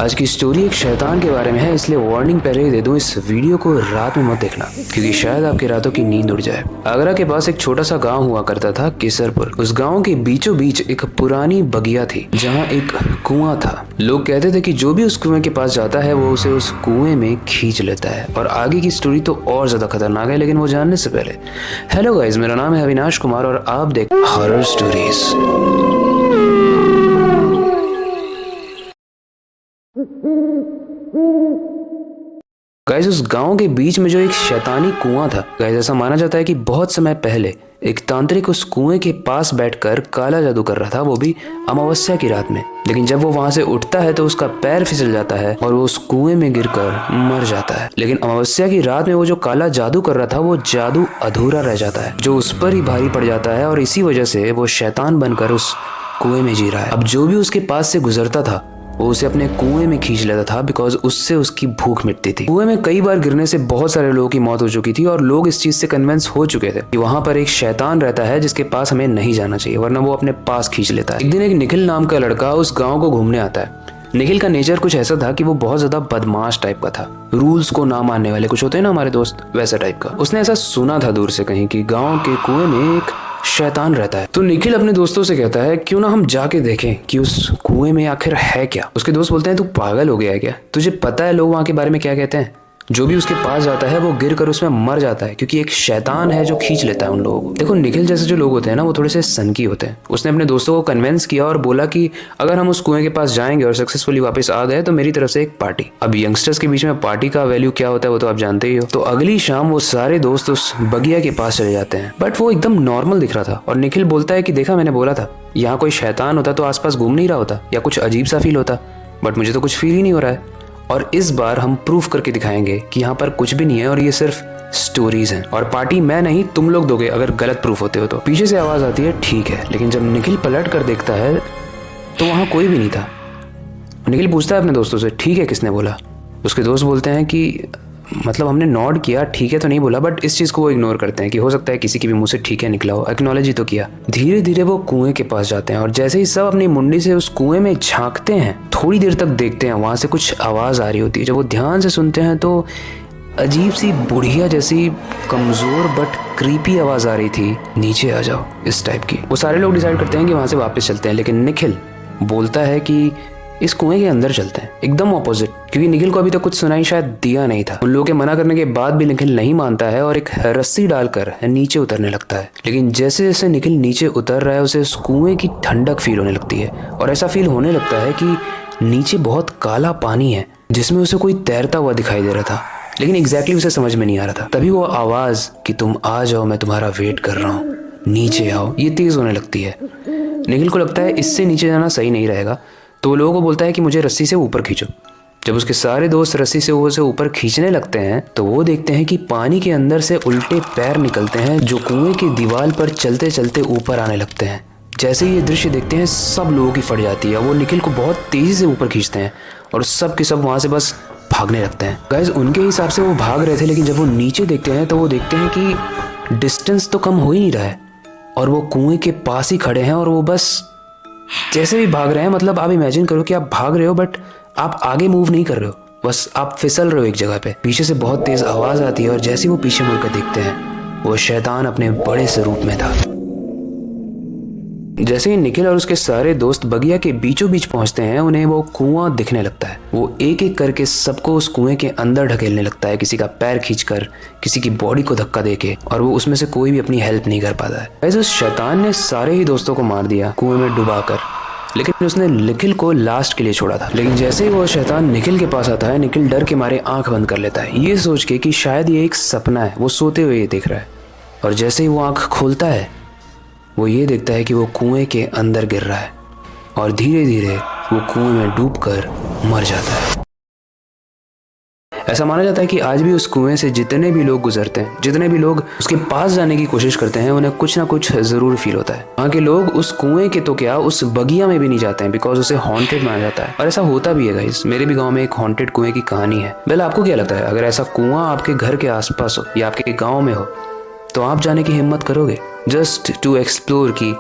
आज की स्टोरी एक शैतान के बारे में है, इसलिए वार्निंग पहले ही दे दूं, इस वीडियो को रात में मत देखना क्योंकि शायद आपकी रातों की नींद उड़ जाए। आगरा के पास एक छोटा सा गांव हुआ करता था, केसरपुर। उस गांव के बीचों बीच एक पुरानी बगिया थी जहां एक कुआं था। लोग कहते थे कि जो भी उस कुएं के पास जाता है वो उसे उस कुएं में खींच लेता है। और आगे की स्टोरी तो और ज्यादा खतरनाक है, लेकिन वो जानने से पहले हेलो गाइस, मेरा नाम है अविनाश कुमार और आप देख हॉरर स्टोरीज। गाइस, उस गांव के बीच में जो एक शैतानी कुआं था, गाइस ऐसा माना जाता है कि बहुत समय पहले एक तांत्रिक उस कुएं के पास बैठकर काला जादू कर रहा था, वो भी अमावस्या की रात में। लेकिन जब वो वहां से उठता है तो उसका पैर फिसल जाता है और वो उस कुएं में गिरकर मर जाता है। लेकिन अमावस्या की रात में वो जो काला जादू कर रहा था वो जादू अधूरा रह जाता है, जो उस पर ही भारी पड़ जाता है और इसी वजह से वो शैतान बनकर उस कुएं में जी रहा है। अब जो भी उसके पास से गुजरता था वो उसे अपने कुएं में खींच लेता था, बिकॉज उससे उसकी भूख मिटती थी। कुएं में कई बार गिरने से बहुत सारे लोगों की मौत हो चुकी थी और लोग इस चीज से कन्विंस हो चुके थे कि वहां पर एक शैतान रहता है जिसके पास हमें नहीं जाना चाहिए, वरना वो अपने पास खींच लेता है। एक दिन एक निखिल नाम का लड़का उस गाँव को घूमने आता है। निखिल का नेचर कुछ ऐसा था कि वो बहुत ज्यादा बदमाश टाइप का था, रूल्स को ना मानने वाले कुछ होते हैं ना हमारे दोस्त, वैसा टाइप का। उसने ऐसा सुना था दूर से कहीं कि गांव के कुएं में एक शैतान रहता है। तो निखिल अपने दोस्तों से कहता है क्यों ना हम जाके देखें कि उस कुएं में आखिर है क्या। उसके दोस्त बोलते हैं तू पागल हो गया है क्या, तुझे पता है लोग वहां के बारे में क्या कहते हैं। जो भी उसके पास जाता है वो गिर कर उसमें मर जाता है क्योंकि एक शैतान है जो खींच लेता है उन लोगों को। देखो, निखिल जैसे जो लोग होते हैं ना वो थोड़े से सनकी होते हैं। उसने अपने दोस्तों को कन्विंस किया और बोला कि अगर हम उस कुएं के पास जाएंगे और सक्सेसफुली वापस आ गए तो मेरी तरफ से एक पार्टी। अब यंगस्टर्स के बीच में पार्टी का वैल्यू क्या होता है वो तो आप जानते ही हो। तो अगली शाम वो सारे दोस्त उस बगिया के पास चले जाते हैं, बट वो एकदम नॉर्मल दिख रहा था। और निखिल बोलता है कि देखा, मैंने बोला था यहाँ कोई शैतान होता तो आसपास घूम नहीं रहा होता या कुछ अजीब सा फील होता, बट मुझे तो कुछ फील ही नहीं हो रहा है। और इस बार हम प्रूफ करके दिखाएंगे कि यहाँ पर कुछ भी नहीं है और ये सिर्फ स्टोरीज हैं और पार्टी मैं नहीं तुम लोग दोगे अगर गलत प्रूफ होते हो तो। पीछे से आवाज आती है ठीक है, लेकिन जब निखिल पलट कर देखता है तो वहां कोई भी नहीं था। निखिल पूछता है अपने दोस्तों से ठीक है किसने बोला। उसके दोस्त बोलते हैं कि मतलब हमने नॉड किया, ठीक है तो नहीं बोला, बट इस चीज को वो इग्नोर करते हैं कि हो सकता है किसी के भी मुंह से ठीक है निकला हो, एक्नॉलेज ही तो किया। धीरे धीरे वो कुएं के पास जाते हैं और जैसे ही सब अपनी मुंडी से उस कुएं में झांकते हैं, थोड़ी देर तक देखते हैं, वहां से कुछ आवाज आ रही होती है। जब वो ध्यान से सुनते हैं तो अजीब सी बुढ़िया जैसी कमजोर बट क्रीपी आवाज आ रही थी, नीचे आ जाओ, इस टाइप की। वो सारे लोग डिसाइड करते हैं कि वहां से वापस चलते हैं, लेकिन निखिल बोलता है कि इस कुएं के अंदर चलते हैं, एकदम ऑपोजिट, क्योंकि निखिल को अभी तक कुछ सुनाई शायद दिया नहीं था। उन लोगों के मना करने के बाद भी निखिल नहीं मानता है और एक रस्सी डालकर नीचे उतरने लगता है। लेकिन जैसे जैसे निखिल नीचे उतर रहा है उसे उस कुएं की ठंडक फील होने लगती है और ऐसा फील होने लगता है कि नीचे बहुत काला पानी है जिसमें उसे कोई तैरता हुआ दिखाई दे रहा था, लेकिन एग्जैक्टली उसे समझ में नहीं आ रहा था। तभी वो आवाज कि तुम आ जाओ, मैं तुम्हारा वेट कर रहा हूँ, नीचे आओ, ये तेज होने लगती है। निखिल को लगता है इससे नीचे जाना सही नहीं रहेगा, तो वो लोगों को बोलता है कि मुझे रस्सी से ऊपर खींचो। जब उसके सारे दोस्त रस्सी से ऊपर खींचने लगते हैं तो वो देखते हैं कि पानी के अंदर से उल्टे पैर निकलते हैं जो कुएं की दीवार पर चलते चलते ऊपर आने लगते हैं। जैसे ही ये दृश्य देखते हैं सब लोगों की फट जाती है। वो निखिल को बहुत तेजी से ऊपर खींचते हैं और सब के सब वहां से बस भागने लगते हैं। गाइस, उनके हिसाब से वो भाग रहे थे, लेकिन जब वो नीचे देखते हैं तो वो देखते हैं कि डिस्टेंस तो कम हो ही नहीं रहा है और वो कुएं के पास ही खड़े हैं और वो बस जैसे भी भाग रहे हैं, मतलब आप इमेजिन करो कि आप भाग रहे हो बट आप आगे मूव नहीं कर रहे हो, बस आप फिसल रहे हो एक जगह पे। पीछे से बहुत तेज आवाज आती है और जैसे वो पीछे मुड़कर देखते हैं वो शैतान अपने बड़े स्वरूप में था। जैसे ही निखिल और उसके सारे दोस्त बगिया के बीचों बीच पहुंचते हैं, उन्हें वो कुआं दिखने लगता है। वो एक एक करके सबको उस कुएं के अंदर ढकेलने लगता है, किसी का पैर खींचकर, किसी की बॉडी को धक्का देके, और वो उसमें से कोई भी अपनी हेल्प नहीं कर पाता है। वैसे उस शैतान ने सारे ही दोस्तों को मार दिया कुएं में डुबाकर, लेकिन उसने निखिल को लास्ट के लिए छोड़ा था। लेकिन जैसे ही वो शैतान निखिल के पास आता है, निखिल डर के मारे आंख बंद कर लेता है, ये सोच के कि शायद ये एक सपना है, वो सोते हुए ये देख रहा है। और जैसे ही वो आंख खोलता है वो ये देखता है कि वो कुएं के अंदर गिर रहा है और धीरे धीरे वो कुएं में डूबकर मर जाता है। ऐसा माना जाता है कि आज भी उस कुएं से जितने भी लोग गुजरते हैं, जितने भी लोग उसके पास जाने की कोशिश करते हैं, उन्हें कुछ ना कुछ जरूर फील होता है। वहाँ के लोग उस कुएं के तो क्या, उस बगिया में भी नहीं जाते हैं, बिकॉज उसे हॉन्टेड माना जाता है। और ऐसा होता भी है गाइस, मेरे भी गाँव में एक हॉन्टेड कुएं की कहानी है। वेल, आपको क्या लगता है, अगर ऐसा कुआं आपके घर के आसपास हो या आपके गाँव में हो तो आप जाने की हिम्मत करोगे जस्ट टू एक्सप्लोर कि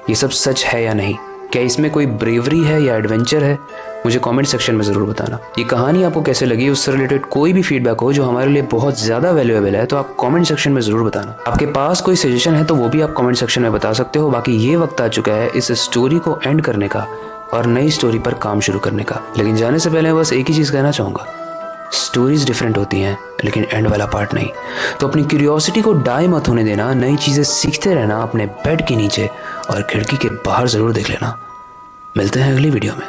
ये सब सच है या नहीं? क्या इसमें कोई ब्रेवरी है या एडवेंचर है? मुझे कमेंट सेक्शन में ज़रूर बताना। ये कहानी आपको कैसे लगी, उससे रिलेटेड कोई भी फीडबैक हो जो हमारे लिए बहुत ज़्यादा वैल्यूएबल है तो आप कमेंट सेक्शन में ज़रूर बताना। आपके पास कोई सजेशन है तो वो भी आप कमेंट सेक्शन में बता सकते हो। बाकी ये वक्त आ चुका है इस स्टोरी को एंड करने का और नई स्टोरी पर काम शुरू करने का। लेकिन जाने से पहले बस एक ही चीज़ कहना चाहूँगा, स्टोरीज डिफरेंट होती हैं लेकिन एंड वाला पार्ट नहीं। तो अपनी क्यूरियोसिटी को डाई मत होने देना, नई चीज़ें सीखते रहना अपने बेड के नीचे और खिड़की के बाहर ज़रूर देख लेना। मिलते हैं अगली वीडियो में।